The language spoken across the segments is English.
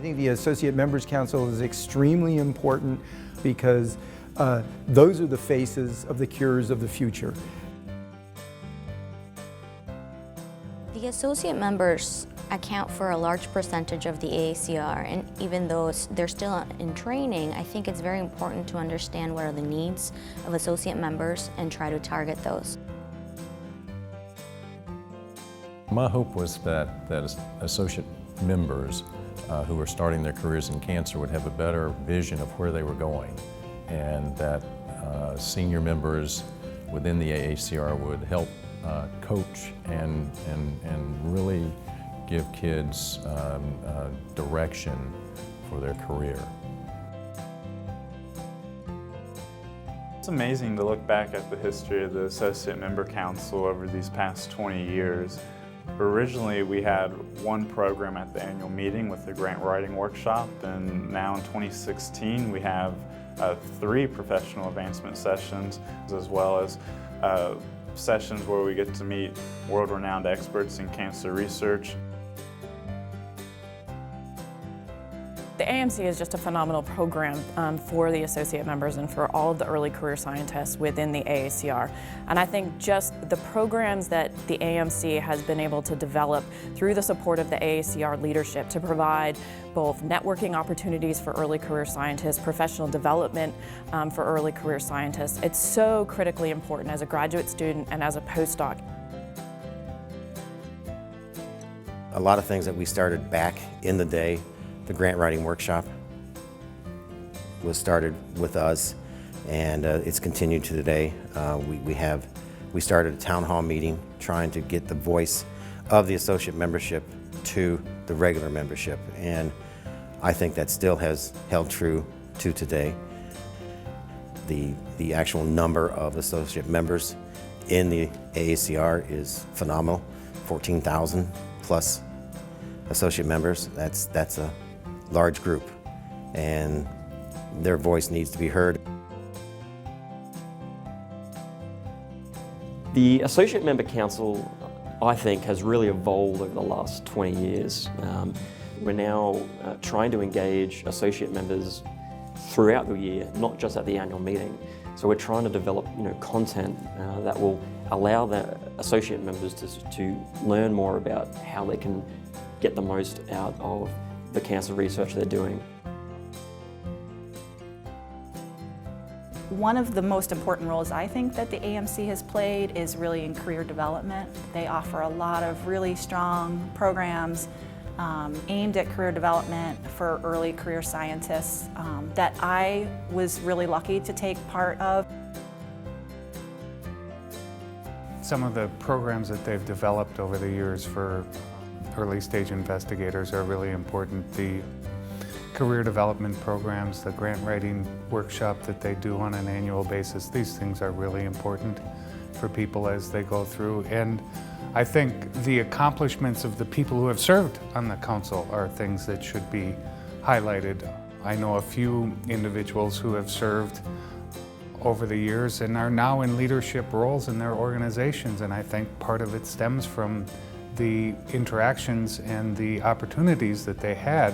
think the Associate Members Council is extremely important because those are the faces of the cures of the future. The associate members account for a large percentage of the AACR, and even though they're still in training, I think it's very important to understand what are the needs of associate members and try to target those. My hope was that associate members who were starting their careers in cancer would have a better vision of where they were going, and that senior members within the AACR would help coach and really give kids direction for their career. It's amazing to look back at the history of the Associate Member Council over these past 20 years. Originally, we had one program at the annual meeting with the grant writing workshop, and now in 2016 we have 3 professional advancement sessions, as well as sessions where we get to meet world-renowned experts in cancer research. The AMC is just a phenomenal program for the associate members and for all of the early career scientists within the AACR. And I think just the programs that the AMC has been able to develop through the support of the AACR leadership to provide both networking opportunities for early career scientists, professional development for early career scientists, it's so critically important as a graduate student and as a postdoc. A lot of things that we started back in the day. The grant writing workshop was started with us, and it's continued to today. We started a town hall meeting trying to get the voice of the associate membership to the regular membership, and I think that still has held true to today. The actual number of associate members in the AACR is phenomenal, 14,000 plus associate members. That's a large group, and their voice needs to be heard. The Associate Member Council, I think, has really evolved over the last 20 years. We're now trying to engage associate members throughout the year, not just at the annual meeting. So we're trying to develop content that will allow the associate members to learn more about how they can get the most out of the cancer research they're doing. One of the most important roles I think that the AMC has played is really in career development. They offer a lot of really strong programs aimed at career development for early career scientists that I was really lucky to take part of. Some of the programs that they've developed over the years for early stage investigators are really important. The career development programs, the grant writing workshop that they do on an annual basis, these things are really important for people as they go through. And I think the accomplishments of the people who have served on the council are things that should be highlighted. I know a few individuals who have served over the years and are now in leadership roles in their organizations, and I think part of it stems from the interactions and the opportunities that they had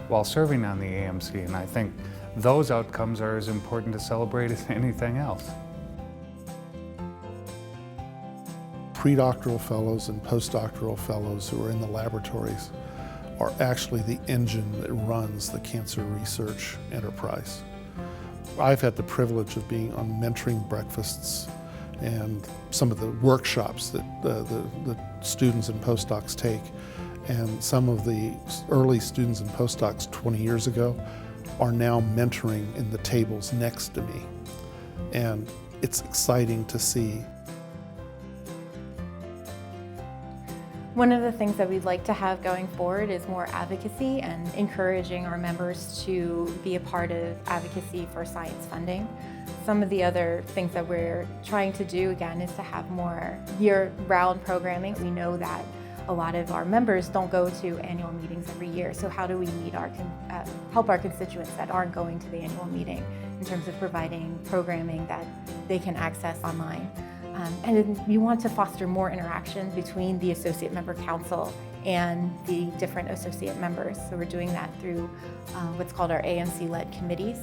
while serving on the AMC, and I think those outcomes are as important to celebrate as anything else. Predoctoral fellows and postdoctoral fellows who are in the laboratories are actually the engine that runs the cancer research enterprise. I've had the privilege of being on mentoring breakfasts and some of the workshops that the students and postdocs take, and some of the early students and postdocs 20 years ago are now mentoring in the tables next to me, and it's exciting to see. One of the things that we'd like to have going forward is more advocacy and encouraging our members to be a part of advocacy for science funding. Some of the other things that we're trying to do, again, is to have more year-round programming. We know that a lot of our members don't go to annual meetings every year, so how do we meet help our constituents that aren't going to the annual meeting in terms of providing programming that they can access online? And then we want to foster more interaction between the Associate Member Council and the different associate members. So we're doing that through what's called our AMC-led committees.